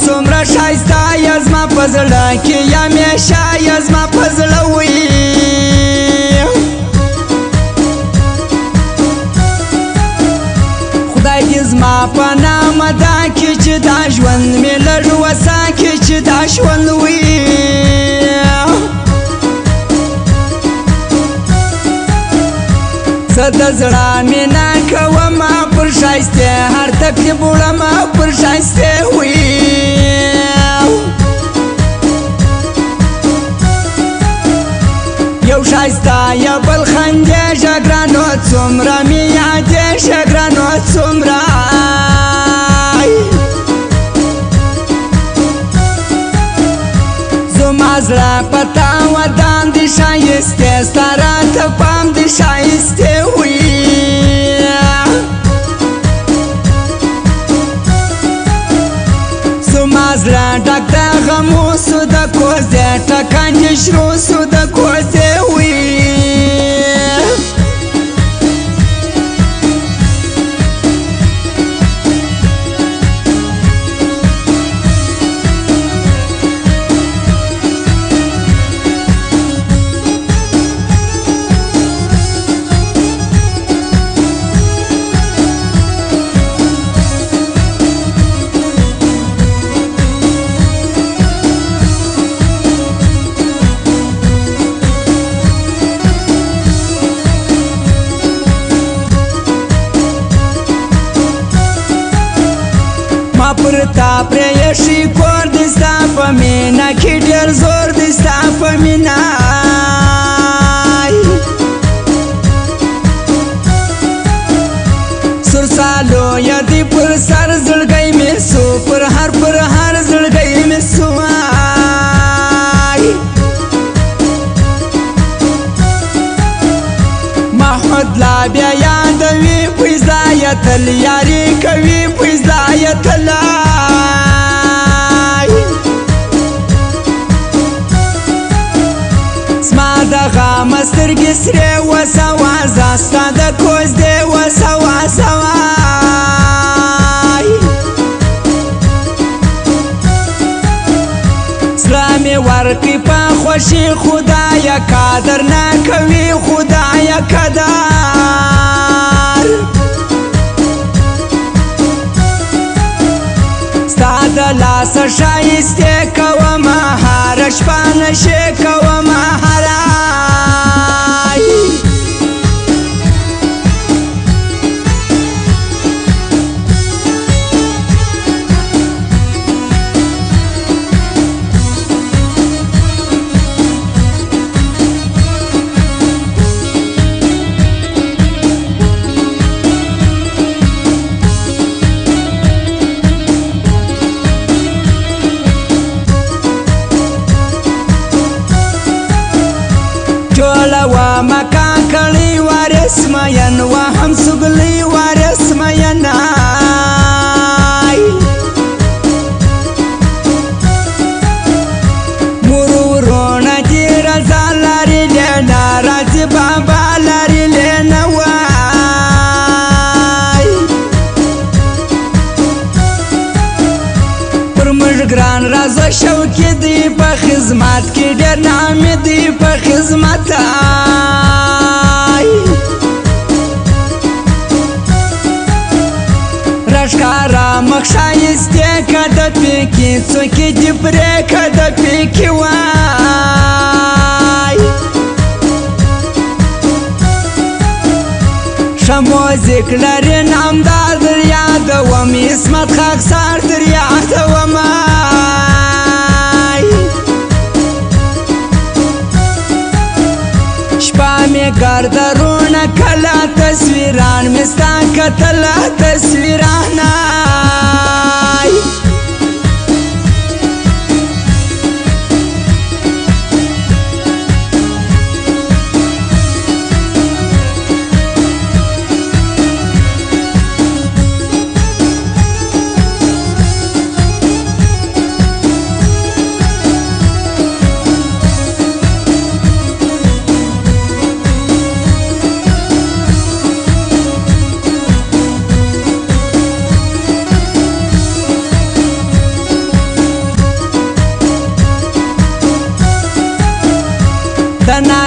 څومره ښایسته یې زما په زړه کې همیشه یې زما په زړه وي خدای دې زما په نامه دا کړي چې دا ژوند مې لږ وساکي چې دا ژوند وي زه د زړه مینه کومه پر ښایستې هر تکلیف وړمه پر ښایستې وي یو ښایسته یا بل خندېږه ګرانو څومره مې یادېږه ګرانو څومره زما زړه په تا ودان دي ښایستې ستا راته پام دي ښایستې وي زما زړه ډک د غمو سو د کوزې ټکان دې شرو سو د کوزې وي ما پر تا پریښي کور دې ستا په مینه کې ډېر زور دې ستا په مینه سور سالو یا دې پر سر زړګی مې سو پر هر زړګی مې سو محمد لا بیا یادوي پیدا یا تل یاري کوي پیدا یا تل زما د غم سترګې سرې وسه وازه ستا د کوز دې وسه وازه زړه مې ورکړي په خوښي خدایه قدر نه کوي خدایه قدر ستا د لاسه ښایستې کومه هره شپه نشې کومه هره ټوله ومه کاکړۍ وارث مین وهم سګلۍ وارث مینه مور ورونه دې رضا لري لینا راځي بابا لري لینا وای پر موږ ګران راځه شوقي دی په خدمت کې ډېر نامې دی په خدمت راښکاره مخ ښایستې که د پیکې څوکې دې پرې که د پیکې وای ښه موزیک لري نامدار در یادوم عصمت خاکسار در یادوم شپه مې ګردرونه کله تصویران مې ستا کتله تصویران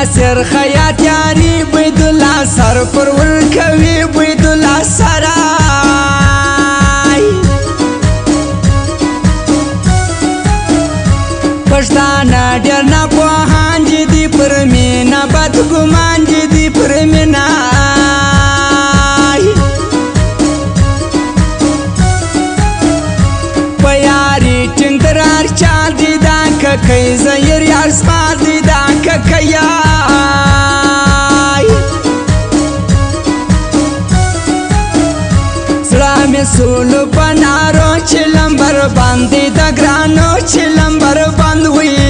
ناصر خیاط یاری بید الله سر پر ورکوي بید الله سرای پښتانه ډېر ناپوهان دي پر مینه بدګمان دي پر مینه په یاري ټینګ درار چال دي دا ککۍ زیر یار سپار دي دا ککیای زړه مې سولو په نارو چې لمبر باندې د ګرانو چې لمبر باندې وي